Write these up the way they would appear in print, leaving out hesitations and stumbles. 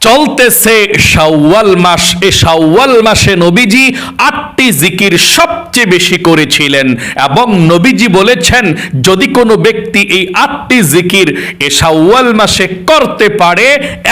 চলতেছে শাওয়াল মাস। এই শাওয়াল মাসে নবীজি 8টি জিকির সবচেয়ে বেশি করেছিলেন এবং নবীজি বলেছেন যদি কোনো ব্যক্তি এই 8টি জিকির এই শাওয়াল মাসে করতে পারে,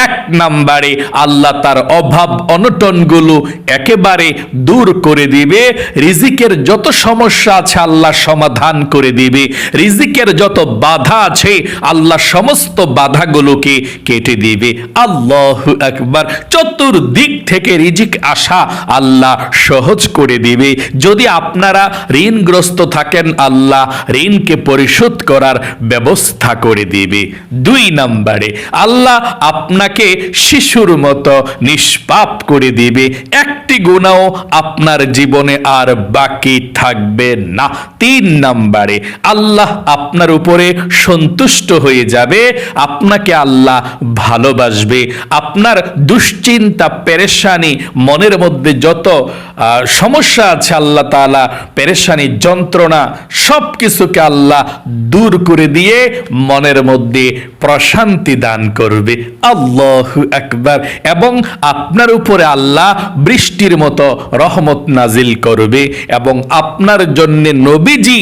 1 নম্বরে আল্লাহ তার অভাব অনটনগুলো একেবারে দূর করে দিবে, রিজিকের যত সমস্যা আছে আল্লাহ সমাধান করে দিবে, রিজিকের যত বাধা আছে আল্লাহ সমস্ত বাধাগুলোকে কেটে দিবে। আল্লাহু আকবার। চতুর্দিক থেকে রিজিক আসা আল্লাহ সহজ করে দিবে। যদি আপনারা ঋণগ্রস্ত থাকেন আল্লাহ ঋণকে পরিশোধ করার ব্যবস্থা করে দিবে। 2 নম্বরে আল্লাহ আপনাকে শিশুর মতো নিষ্পাপ করে দিবে, একটি গুনাহ আপনার জীবনে আর বাকি থাকবে না। 3 নম্বরে আল্লাহ আপনার উপরে সন্তুষ্ট হয়ে যাবে, আপনাকে আল্লাহ ভালোবাসবে, আপনার দুশ্চিন্তা পেরেশানি মনের মধ্যে যত সমস্যা আছে আল্লাহ তাআলা পেরেশানি যন্ত্রণা সব কিছুকে আল্লাহ দূর করে দিয়ে মনের মধ্যে প্রশান্তি দান করবে। আল্লাহু আকবার। এবং আপনার উপরে আল্লাহ বৃষ্টির মতো রহমত নাজিল করবে এবং আপনার জন্য নবীজি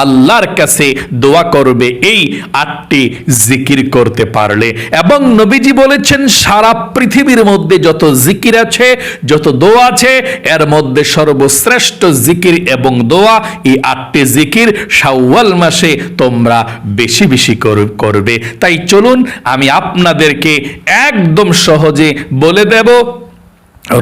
আল্লাহর কাছে দোয়া করবে এই 8টি জিকির করতে পারলে। এবং নবীজি বলেছেন সারা পৃথিবীর মধ্যে যত জিকির আছে যত দোয়া আছে এর মধ্যে সর্বশ্রেষ্ঠ জিকির এবং দোয়া এই 8টি জিকির শাওয়াল মাসে তোমরা বেশি বেশি করবে। তাই চলুন আমি আপনাদেরকে একদম সহজে বলে দেব।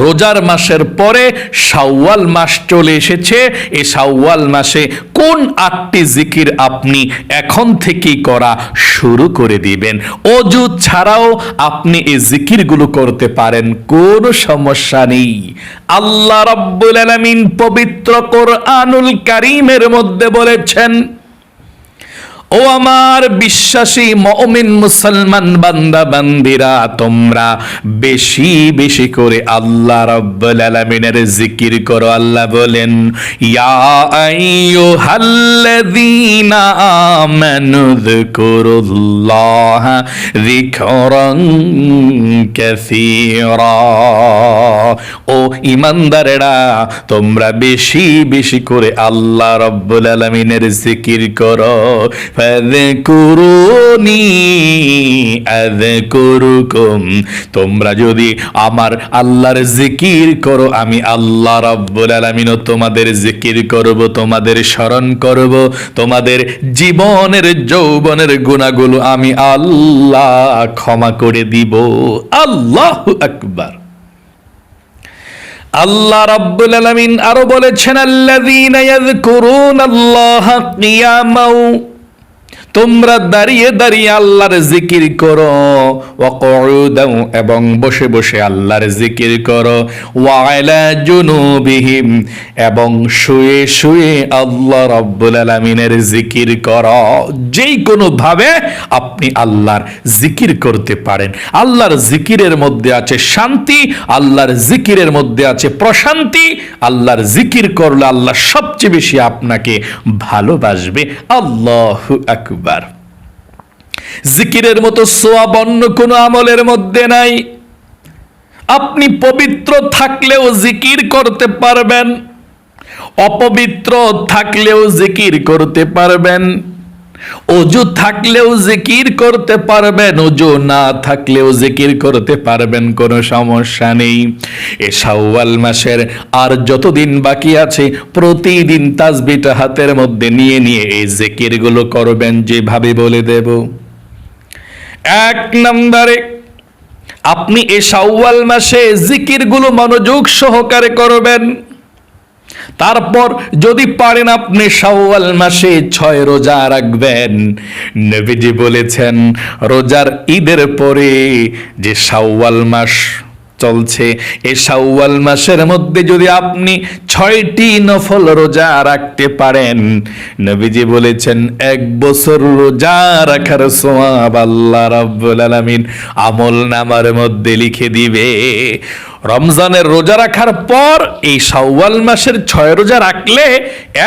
রোজার মাসের পরে শাওয়াল মাস চলে এসেছে। এই শাওয়াল মাসে কোন 8টি জিকির আপনি এখন থেকেই করা শুরু করে দিবেন। ওযু ছাড়াও আপনি এই জিকিরগুলো করতে পারেন, কোনো সমস্যা নেই। আল্লাহ রাব্বুল আলামিন পবিত্র কোরআনুল কারীমের মধ্যে বলেছেন, ও আমার বিশ্বাসী মুমিন মুসলমান বান্দা বান্দিরা, তোমরা বেশি বেশি করে আল্লাহ রাব্বুল আলামিনের জিকির করো। আল্লাহ বলেন, ইয়া আইয়ুহাল্লাযীনা আমানু যিকুরুল্লাহা যিকরান কাসীরা। ও ঈমানদারেরা, তোমরা বেশি বেশি করে আল্লাহ রাব্বুল আলামিনের জিকির করো। ফাযকুরুনি আযকুরুকুম। তোমরা যদি আমার আল্লাহর জিকির করো আমি আল্লাহ রাব্বুল আলামিনও তোমাদের জিকির করব, তোমাদের স্মরণ করব, তোমাদের জীবনের যৌবনের গুনাহগুলো আমি আল্লাহ ক্ষমা করে দিব। আল্লাহু আকবার। আল্লাহ রাব্বুল আলামিন আরো বলেছেন, আল্লাযীনা ইয়াযকুরুনাল্লাহা কিয়ামাও। তোমরা দাঁড়িয়ে দাঁড়িয়ে আল্লাহর জিকির করো, ওয়া কুউদাও এবং বসে বসে আল্লাহর জিকির করো, ওয়া আলা জুনুবিহিম এবং শুয়ে শুয়ে আল্লাহ রাব্বুল আলামিনের জিকির করো। যেই কোনো ভাবে আপনি আল্লাহর জিকির করতে পারেন। আল্লাহর জিকিরের মধ্যে আছে শান্তি, আল্লাহর জিকিরের মধ্যে আছে প্রশান্তি। আল্লাহর জিকির করলে আল্লাহ সবচেয়ে বেশি আপনাকে ভালোবাসবে। আল্লাহু আকবার। জিকিরের মতো সওয়াব অন্য কোনো আমলের মধ্যে নাই। আপনি পবিত্র থাকলেও জিকির করতে পারবেন, অপবিত্র থাকলেও জিকির করতে পারবেন, ওযু থাকলেও জিকির করতে পারবেন, ওযু না থাকলেও জিকির করতে পারবেন, কোনো সমস্যা নেই। এই শাওয়াল মাসের আর যতদিন বাকি আছে প্রতিদিন তাসবিহটা হাতের মধ্যে নিয়ে নিয়ে এই জিকিরগুলো করবেন যেভাবে বলে দেব। 1 নম্বরে আপনি এই শাওয়াল মাসে জিকিরগুলো মনোযোগ সহকারে করবেন। তারপর যদি পারেন আপনি শাওয়াল মাসে 6 রোজা রাখবেন। নবীজি বলেছেন রোজার ঈদের পরে যে শাওয়াল মাস চলছে এই শাওয়াল মাসের মধ্যে যদি আপনি 6টি নফল রোজা রাখতে পারেন, নবীজি বলেছেন 1 বছর রোজা রাখার সওয়াব আল্লাহ রাব্বুল আলামিন আমলনামার মধ্যে লিখে দিবে। রমজানের রোজা রাখার পর এই শাওয়াল মাসের 6 রোজা রাখলে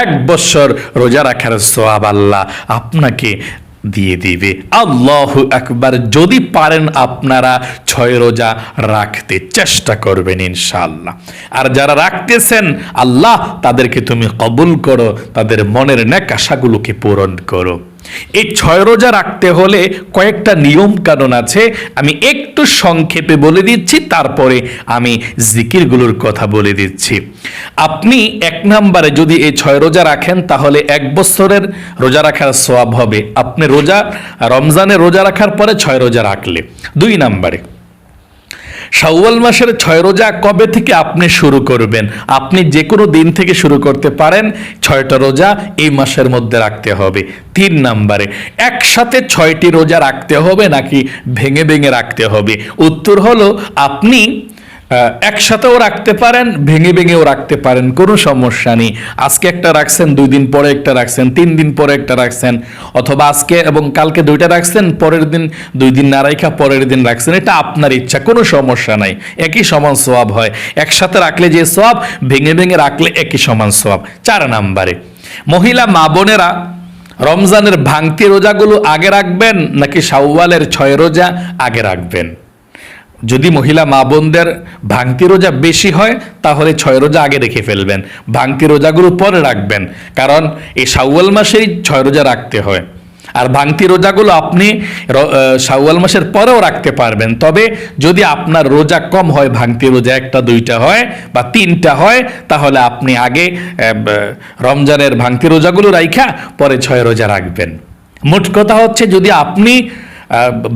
1 বছর রোজা রাখার সওয়াব আল্লাহ আপনাকে দিয়ে দিবে। আল্লাহু আকবার। যদি পারেন আপনারা 6 রোজা রাখতে চেষ্টা করবেন ইনশাআল্লাহ। আর যারা রাখতেছেন, আল্লাহ তাদেরকে তুমি কবুল করো, তাদের মনের নেক আশাগুলোকে পূরণ করো। এই 6 রোজা রাখতে হলে কয়েকটা নিয়ম কানুন আছে, আমি একটু সংক্ষেপে বলে দিচ্ছি, তারপরে আমি জিকিরগুলোর কথা বলে দিচ্ছি। আপনি 1 নম্বরে যদি এই 6 রোজা রাখেন তাহলে 1 বছরের রোজা রাখার সওয়াব হবে আপনি রমজানে রোজা রাখার পরে 6 রোজা রাখলে। 2 নম্বরে শাওয়াল মাসের 6 রোজা কবে থেকে আপনি শুরু করবেন? আপনি যে কোনো দিন থেকে শুরু করতে পারেন। 6টা রোজা এই মাসের মধ্যে রাখতে হবে। 3 নম্বরে একসাথে 6টি রোজা রাখতে হবে নাকি ভেঙে ভেঙে রাখতে হবে? উত্তর হলো আপনি একসাথেও রাখতে পারেন, ভেঙে ভেঙেও রাখতে পারেন, কোনো সমস্যা নেই। আজকে একটা রাখছেন, 2 দিন পরে একটা রাখছেন, 3 দিন পরে একটা রাখছেন, অথবা আজকে এবং কালকে 2টা রাখছেন, পরের দিন 2 দিন না রাখা পরের দিন রাখছেন, এটা আপনার ইচ্ছা, কোনো সমস্যা নাই, একই সমান সওয়াব হয়। একসাথে রাখলে যে সওয়াব, ভেঙে ভেঙে রাখলে একই সমান সওয়াব। 4 নম্বরে মহিলা মা বোনেরা রমজানের ভাঙতি রোজাগুলো আগে রাখবেন নাকি শাওয়ালের 6 রোজা আগে রাখবেন? যদি মহিলা মা বোনদের ভাঙতি রোজা বেশি হয় তাহলে 6 রোজা আগে রেখে ফেলবেন, ভাঙতি রোজাগুলো পরে রাখবেন, কারণ এই শাওয়াল মাসেই 6 রোজা রাখতে হয়। আর ভাঙতি রোজাগুলো আপনি শাওয়াল মাসের পরেও রাখতে পারবেন। তবে যদি আপনার রোজা কম হয়, ভাঙতি রোজা 1টা 2টা হয় বা 3টা হয়, তাহলে আপনি আগে রমজানের ভাঙতি রোজাগুলো রাইখা পরে 6 রোজা রাখবেন। মোট কথা হচ্ছে, যদি আপনি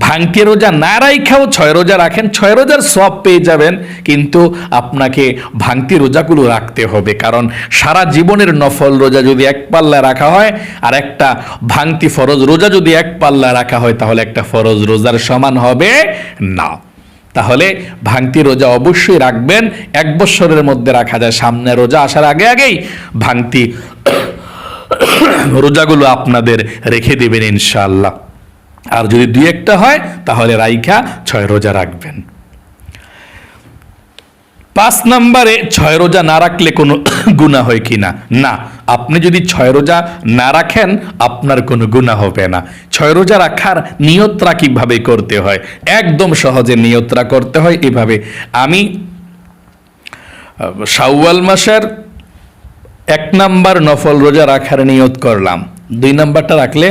ভাঙতি রোজা না রাইখাও 6 রোজা রাখেন, 6 রোজার সওয়াব পেয়ে যাবেন, কিন্তু আপনাকে ভাঙতি রোজাগুলো রাখতে হবে। কারণ সারা জীবনের নফল রোজা যদি 1 পাল্লা রাখা হয় আর একটা ভাঙতি ফরজ রোজা যদি 1 পাল্লা রাখা হয়, তাহলে একটা ফরজ রোজার সমান হবে না। তাহলে ভাঙতি রোজা অবশ্যই রাখবেন। 1 বছরের মধ্যে রাখা যায়, সামনে রোজা আসার আগে আগেই ভাঙতি রোজাগুলো আপনাদের রেখে দেবেন ইনশাআল্লাহ। আর যদি 2-1টা হয় তাহলে রাইখা 6 রোজা রাখবেন। 5 নম্বরে 6 রোজা না রাখলে কোনো গুনাহ হয় কিনা? না, আপনি যদি 6 রোজা না রাখেন আপনার কোনো গুনাহ হবে না। 6 রোজা রাখার নিয়তটা কিভাবে করতে হয়? একদম সহজে নিয়তটা করতে হয় এভাবে। আমি শাওয়াল মাসের 1 নম্বর নফল রোজা রাখার নিয়ত করলাম। 2 নম্বরটা রাখলে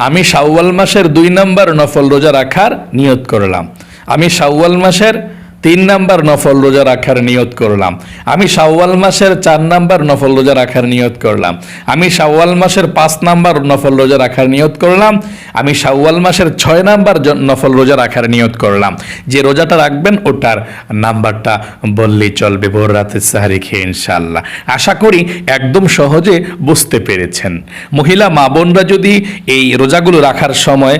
আমি শাওয়াল মাসের 2 নম্বর নফল রোজা রাখার নিয়ত করলাম। আমি শাওয়াল মাসের 3 নম্বর নফল রোজা রাখার নিয়ত করলাম। আমি শাওয়াল মাসের 4 নম্বর নফল রোজা রাখার নিয়ত করলাম। আমি শাওয়াল মাসের 5 নম্বর নফল রোজা রাখার নিয়ত করলাম। আমি শাওয়াল মাসের 6 নম্বর নফল রোজা রাখার নিয়ত করলাম। যে রোজাটা রাখবেন ওটার নাম্বারটা বললেই চলবে, ভোর রাতে সাহারি খেয়ে ইনশাআল্লাহ। আশা করি একদম সহজে বুঝতে পেরেছেন। মহিলা মা বোনরা যদি এই রোজাগুলো রাখার সময়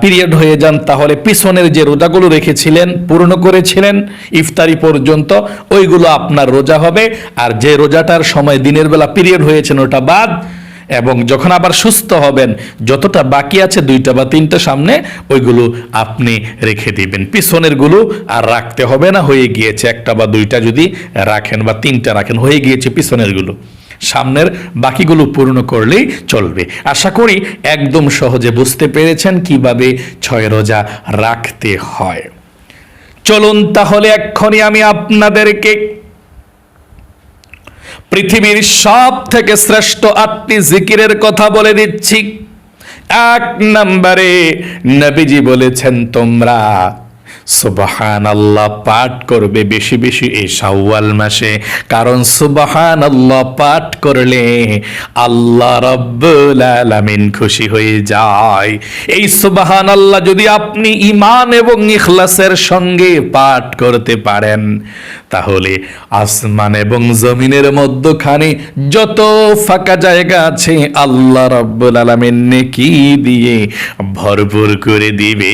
পিরিয়ড হয়ে যান, তাহলে পিছনের যে রোজাগুলো রেখেছিলেন, পূর্ণ করেছিলেন ইফতারি পর্যন্ত, ওইগুলো আপনার রোজা হবে। আর যে রোজাটার সময় দিনের বেলা পিরিয়ড হয়েছেন ওটা বাদ, এবং যখন আবার সুস্থ হবেন যতটা বাকি আছে 2টা বা 3টা সামনে, ওইগুলো আপনি রেখে দিবেন। পিছনের গুলো আর রাখতে হবে না, হয়ে গিয়েছে। 1টা বা 2টা যদি রাখেন বা 3টা রাখেন, হয়ে গিয়েছে পিছনের গুলো, সামনের বাকিগুলো পূর্ণ করলেই চলবে। আশা করি একদম সহজে বুঝতে পেরেছেন কিভাবে 6 রোজা রাখতে হয়। চলুন তাহলে এক্ষুনি আমি আপনাদেরকে পৃথিবীর সব থেকে শ্রেষ্ঠ 8টি জিকিরের কথা বলে দিচ্ছি। 1 নম্বরে নবীজি বলেছেন, তোমরা সুবহানাল্লাহ পাঠ করবে বেশি বেশি এই শাওয়াল মাসে, কারণ সুবহানাল্লাহ পাঠ করলে আল্লাহ রাব্বুল আলামিন খুশি হয়ে যায়। এই সুবহানাল্লাহ যদি আপনি ঈমান এবং ইখলাসের সঙ্গে পাঠ করতে পারেন, তাহলে আসমান এবং জমিনের মধ্যখানে যত ফাঁকা জায়গা আছে আল্লাহ রাব্বুল আলামিন নেকি দিয়ে ভরপুর করে দিবে।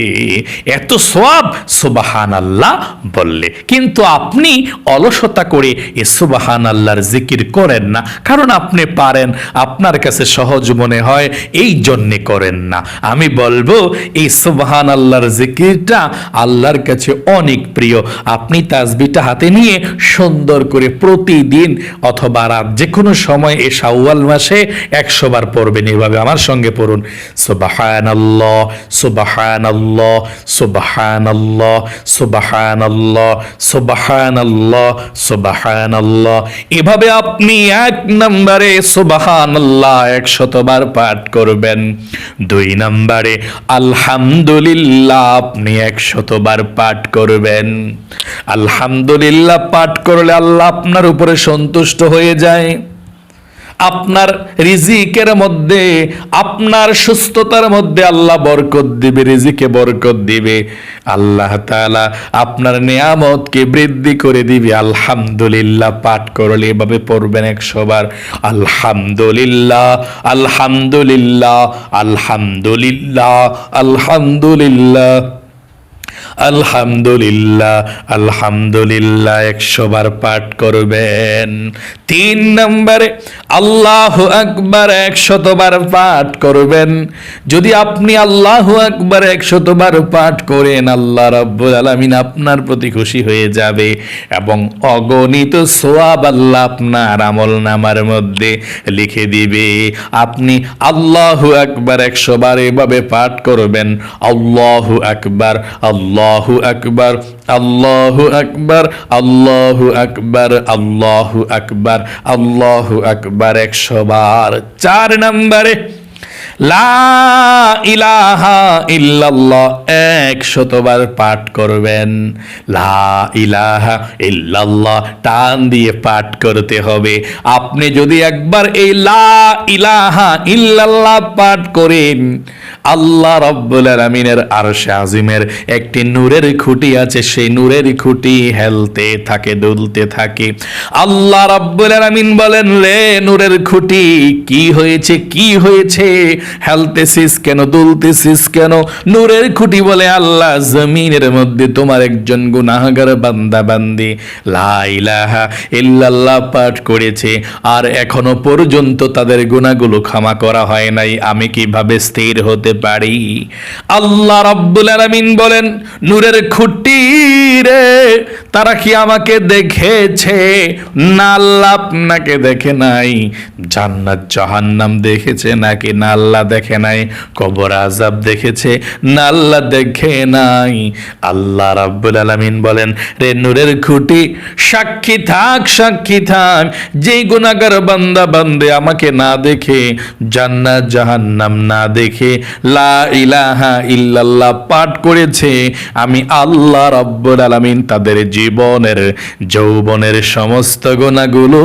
এত সওয়াব সুবহানাল্লাহ বললে। কিন্তু আপনি অলসতা করে এই সুবহানাল্লাহর জিকির করেন না, কারণ আপনি পারেন, আপনার কাছে সহজ মনে হয়, এই জন্যে করেন না। আমি বলবো এই সুবহানাল্লাহর জিকিরটা আল্লাহর কাছে অনেক প্রিয়। আপনি তাসবিহটা হাতে নিয়ে সুন্দর করে প্রতিদিন অথবা রাত যে কোনো সময় এই শাওয়াল মাসে 100 বার পড়বেন। এভাবে আমার সঙ্গে পড়ুন, সুবহানাল্লাহ সুবহানাল্লাহ সুবহানাল্লাহ সুবহানাল্লাহ সুবহানাল্লাহ সুবহানাল্লাহ। এভাবে আপনি 1 নম্বরে সুবহানাল্লাহ 100 বার পাঠ করবেন। 2 নম্বরে আলহামদুলিল্লাহ আপনি 100 বার পাঠ করবেন। আলহামদুলিল্লাহ পাঠ করলে আল্লাহ আপনার উপরে সন্তুষ্ট হয়ে যায়। আপনার রিজিকের মধ্যে, আপনার সুস্থতার মধ্যে আল্লাহ বরকত দিবে, রিজিকে বরকত দিবে। আল্লাহ তাআলা আপনার নিয়ামতকে বৃদ্ধি করে দিবে। আলহামদুলিল্লাহ পাঠ করলে এভাবে পড়বেন 100 বার, আলহামদুলিল্লাহ আলহামদুলিল্লাহ আলহামদুলিল্লাহ আলহামদুলিল্লাহ আলহামদুলিল্লাহ আলহামদুলিল্লাহ 100 বার পাঠ করবেন। 3 নম্বরে আল্লাহু আকবার 100 বার পাঠ করবেন। যদি আপনি আল্লাহু আকবার 100 বার পাঠ করেন, আল্লাহ রাব্বুল আলামিন আপনার প্রতি খুশি হয়ে যাবে এবং অগণিত সওয়াব আল্লাহ আপনার আমলনামার মধ্যে লিখে দিবে। আপনি আল্লাহু আকবার 100 বার এভাবে পাঠ করবেন, আল্লাহু আকবার আল্লাহু আকবার আল্লাহু আকবার আল্লাহু আকবার আল্লাহু আকবার আল্লাহু আকবার 100 বার। 4 নম্বরে লা ইলাহা ইল্লাল্লাহ 100 বার পাঠ করবেন। লা ইলাহা ইল্লাল্লাহ টান দিয়ে পাঠ করতে হবে। আপনি যদি একবার এই লা ইলাহা ইল্লাল্লাহ পাঠ করেন, আল্লাহ রাব্বুল আলামিনের আরশে আজিমের একটি নূরের খুঁটি আছে, সেই নূরের খুঁটি হেলতে থাকে, দুলতে থাকে। আল্লাহ রাব্বুল আলামিন বলেন, রে নূরের খুঁটি কি হয়েছে, কি হয়েছে, হেলতেছিস কেন, দুলতেছিস কেন? নূরের খুঁটি বলে, আল্লাহ জমিনের মধ্যে তোমার একজন গুনাহগার বান্দা বান্দি লা ইলাহা ইল্লাল্লাহ পাঠ করেছে, আর এখনো পর্যন্ত তাদের গুনাহগুলো ক্ষমা করা হয় নাই, আমি কিভাবে স্থির হতে পারি? আল্লাহ রাব্বুল আলামিন বলেন, নূরের খুঁটি রে, তারা কি আমাকে দেখেছে? না, আল্লাহ আপনাকে দেখে নাই। জান্নাত জাহান্নাম দেখেছে নাকি? না, আল্লাহ দেখে নাই। কবর আযাব দেখেছে? না, আল্লাহ দেখে নাই। আল্লাহ রাব্বুল আলামিন বলেন, রে নূরের খুঁটি, সাক্ষী থাক, সাক্ষী থাক, যেই গুনাহগার বান্দা বান্দে আমাকে না দেখে, জান্নাত জাহান্নাম না দেখে লা ইলাহা ইল্লাল্লাহ পাঠ করেছে, আমি আল্লাহ রাব্বুল আলামিন তাদের জীবনের যৌবনের সমস্ত গুনাহগুলো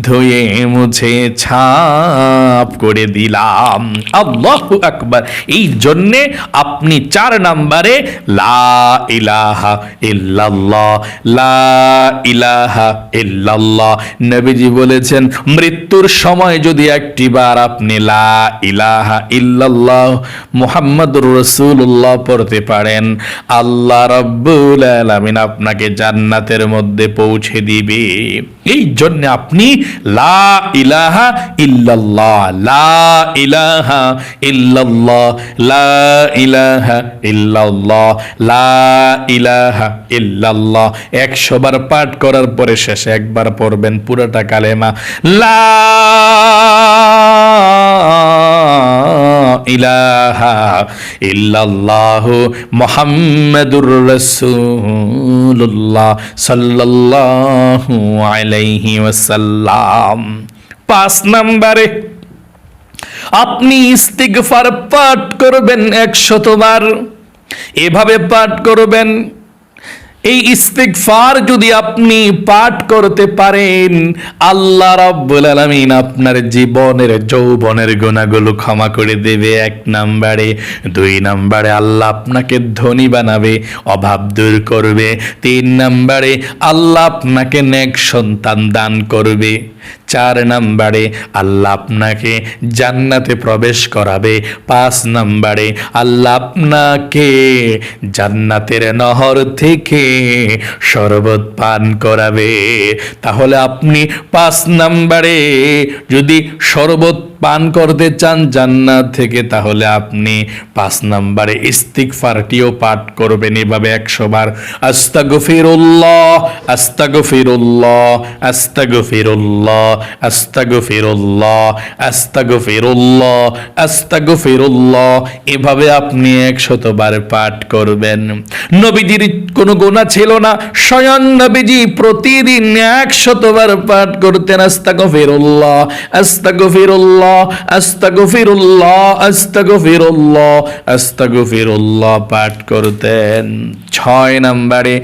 ধুয়ে মুছে ছাপ করে দিলাম। আল্লাহু আকবার। এই জন্যে আপনি 4 নম্বরে লা ইলাহা ইল্লাল্লাহ, লা ইলাহা ইল্লাল্লাহ। নবীজি বলেছেন, মৃত্যুর সময় যদি একটিবার আপনি লা ইলাহা ইল্লাল্লাহ মুহাম্মাদুর রাসূলুল্লাহ পড়তে পারেন, আল্লাহ রাব্বুল আলামিন আপনাকে জান্নাতের মধ্যে পৌঁছে দিবে। এই জন্য আপনি লা ইলাহা ইল্লাল্লাহ, লা ইলাহা ইল্লাল্লাহ, লা ইলাহা ইল্লাল্লাহ, লা ইলাহা ইল্লাল্লাহ 100 বার পাঠ করার পরে শেষে একবার পড়বেন পুরোটা কালেমা, লা ইলাহা ইল্লাল্লাহু মুহাম্মাদুর রাসূলুল্লাহ সাল্লাল্লাহু আলাইহি ওয়াসাল্লাম। 5 নম্বরে আপনি ইস্তিগফার পাঠ করবেন 100 বার। এভাবে পাঠ করবেন, এই ইস্তিগফার যদি আপনি পাঠ করতে পারেন, আল্লাহ রাব্বুল আলামিন আপনার জীবনের যৌবনের গুনাহগুলো ক্ষমা করে দেবে 1 নম্বরে। 2 নম্বরে আল্লাহ আপনাকে ধনী বানাবে, অভাব দূর করবে। 3 নম্বরে আল্লাহ আপনাকে নেক সন্তান দান করবে। 4 নম্বরে আল্লাহ আপনাকে জান্নাতে প্রবেশ করাবে। 5 নম্বরে আল্লাহ আপনাকে জান্নাতের নহর থেকে শরবত পান করাবে। তাহলে আপনি 5 নম্বরে যদি শরবত পান করতে চান জান্নাত থেকে, তাহলে আপনি 5 নম্বরে ইস্তিগফারটিও পাঠ করবেন এভাবে 100 বার, আস্তাগফিরুল্লাহ আস্তাগফিরুল্লাহ আস্তাগফিরুল্লাহ আস্তাগফিরুল্লাহ আস্তাগফিরুল্লাহ আস্তাগফিরুল্লাহ, এভাবে আপনি 100 বার পাঠ করবেন। নবীজির কোনো গুনাহ ছিল না, স্বয়ং নবীজি প্রতিদিন 100 বার পাঠ করতেন আস্তাগফিরুল্লাহ আস্তাগফিরুল্লাহ আস্তাগফিরুল্লাহ আস্তাগফিরুল্লাহ আস্তাগফিরুল্লাহ পাঠ করতেন। 6 নম্বরে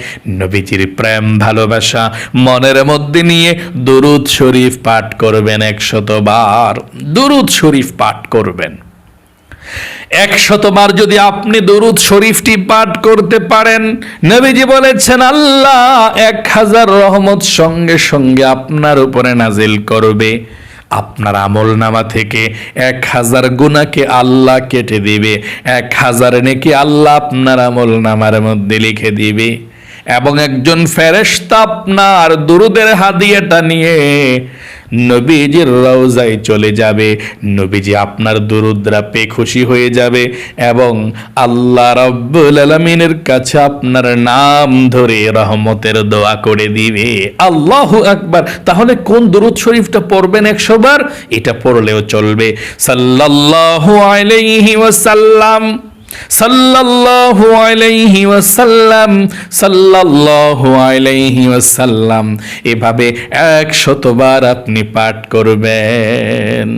নবীজির প্রেম ভালোবাসা মনের মধ্যে নিয়ে দুরূদ শরীফ পাঠ করবেন 100 বার। দুরূদ শরীফ পাঠ করবেন 100 বার। যদি আপনি দুরূদ শরীফটি পাঠ করতে পারেন, নবীজি বলেছেন আল্লাহ 1000 রহমত সঙ্গে সঙ্গে আপনার উপরে নাজিল করবে। আপনার আমলনামা থেকে 1000 গুনাহকে আল্লাহ কেটে দিবে, 1000 নেকি আল্লাহ আপনার আমলনামার মধ্যে লিখে দিবে। এবং একজন ফেরেশতা আপনার দুরূদের হাদিয়াটা নিয়ে নবীজির রওজায় চলে যাবে। নবীজি আপনার দুরূদরা পেয়ে খুশি হয়ে যাবে এবং আল্লাহ রাব্বুল আলামিনের কাছে আপনার নাম ধরে রহমতের দোয়া করে দিবে। আল্লাহু আকবার। তাহলে কোন দুরূদ শরীফটা পড়বেন 100 বার? এটা পড়লেও চলবে। সাল্লাল্লাহু আলাইহি ওয়াসাল্লাম সাল্লাল্লাহু আলাইহি ওয়াসাল্লাম সাল্লাল্লাহু আলাইহি ওয়াসাল্লাম, এভাবে 100 বার আপনি পাঠ করবেন।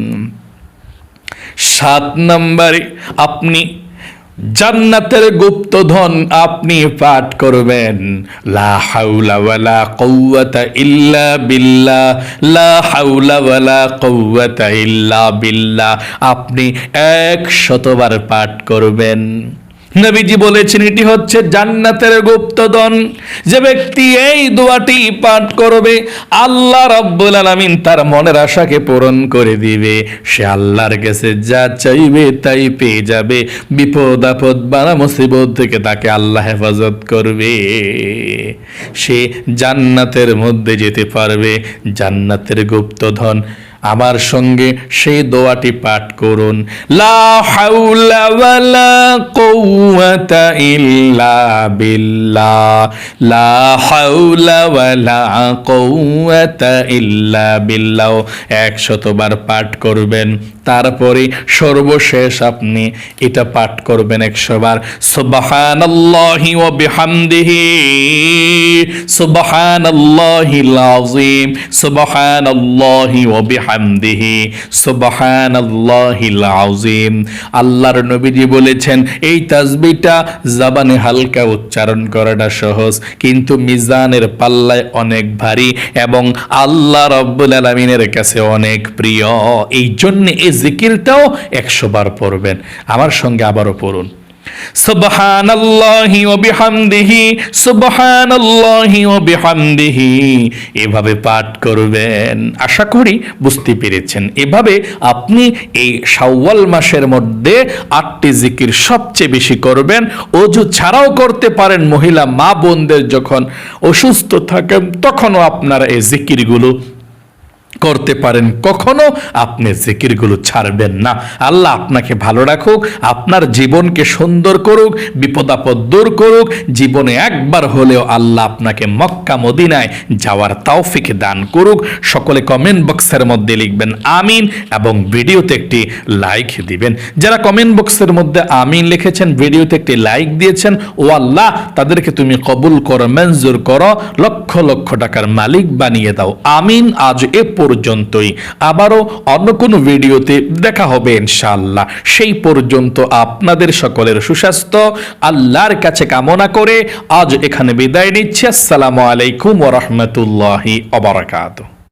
7 নম্বরে আপনি জান্নাতের গুপ্তধন আপনি পাঠ করবেন, লা হাওলা ওয়ালা কুওয়াতা ইল্লা বিল্লাহ, লা হাওলা ওয়ালা কুওয়াতা ইল্লা বিল্লাহ, আপনি 100 বার পাঠ করবেন। নবীজি বলেছেন এটি হচ্ছে জান্নাতের গুপ্তধন। যে ব্যক্তি এই দোয়াটি পাঠ করবে, আল্লাহ রাব্বুল আলামিন তার মনের আশাকে পূরণ করে দিবে। সে আল্লাহর কাছে যা চাইবে তাই পেয়ে যাবে। বিপদ আপদ বালা মুসিবত থেকে তাকে আল্লাহ হেফাজত করবে। সে জান্নাতের মধ্যে যেতে পারবে। জান্নাতের গুপ্তধন। আমার সঙ্গে সেই দোয়াটি পাঠ করুন, লা হাওলা ওয়ালা কুওয়াতা ইল্লা বিল্লাহ, লা হাওলা ওয়ালা কুওয়াতা ইল্লা বিল্লাহ। 100 বার পাঠ করবেন। তারপরে সর্বশেষ আপনি এটা পাঠ করবেন 100 বার, সুবহানাল্লাহি ওয়া বিহামদিহি সুবহানাল্লাহিল আযীম সুবহানাল্লাহি ওয়া বিহামদিহি সুবহানাল্লাহিল আযীম। আল্লাহর নবীজি বলেছেন এই তাসবিহটা জবানে হালকা উচ্চারণ করাটা সহজ, কিন্তু মিজানের পাল্লায় অনেক ভারী এবং আল্লাহ রাব্বুল আলামিনের কাছে অনেক প্রিয়। এই জন্য এই জিকিরটাও 100 বার পড়বেন। আমার সঙ্গে আবারও পড়ুন, সুবহানাল্লাহি ওয়া বিহামদিহি সুবহানাল্লাহি ওয়া বিহামদিহি। এভাবে পাঠ করবেন। আশা করি বুঝতে পেরেছেন। এভাবে আপনি এই শাওয়াল মাসের মধ্যে 8টি জিকির সবচেয়ে বেশি করবেন। ওযু ছাড়াও করতে পারেন। মহিলা মা বোনদের যখন অসুস্থ থাকেন তখনও আপনারা এই জিকিরগুলো করতে পারেন। কখনো আপনি জিকিরগুলো ছাড়বেন না। আল্লাহ আপনাকে ভালো রাখুক, আপনার জীবনকে সুন্দর করুক, বিপদ আপদ দূর করুক। জীবনে একবার হলেও আল্লাহ আপনাকে মক্কা মদিনায় যাওয়ার তৌফিক দান করুক। সকলে কমেন্ট বক্সের মধ্যে লিখবেন আমিন এবং ভিডিওতে একটি লাইক দিবেন। যারা কমেন্ট বক্সের মধ্যে আমিন লিখেছেন, ভিডিওতে একটি লাইক দিয়েছেন, ও আল্লাহ তাদেরকে তুমি কবুল করো, মঞ্জুর করো, লক্ষ লক্ষ টাকার মালিক বানিয়ে দাও। আমিন। আজ এ পর্যন্তই। আবারও অন্য কোনো ভিডিওতে দেখা হবে ইনশাআল্লাহ। সেই পর্যন্ত আপনাদের সকলের সুস্বাস্থ্য আল্লাহর কাছে কামনা করে আজ এখানে বিদায় নিচ্ছি। আসসালামু আলাইকুম ওয়া রাহমাতুল্লাহি ওয়া বারাকাতুহু।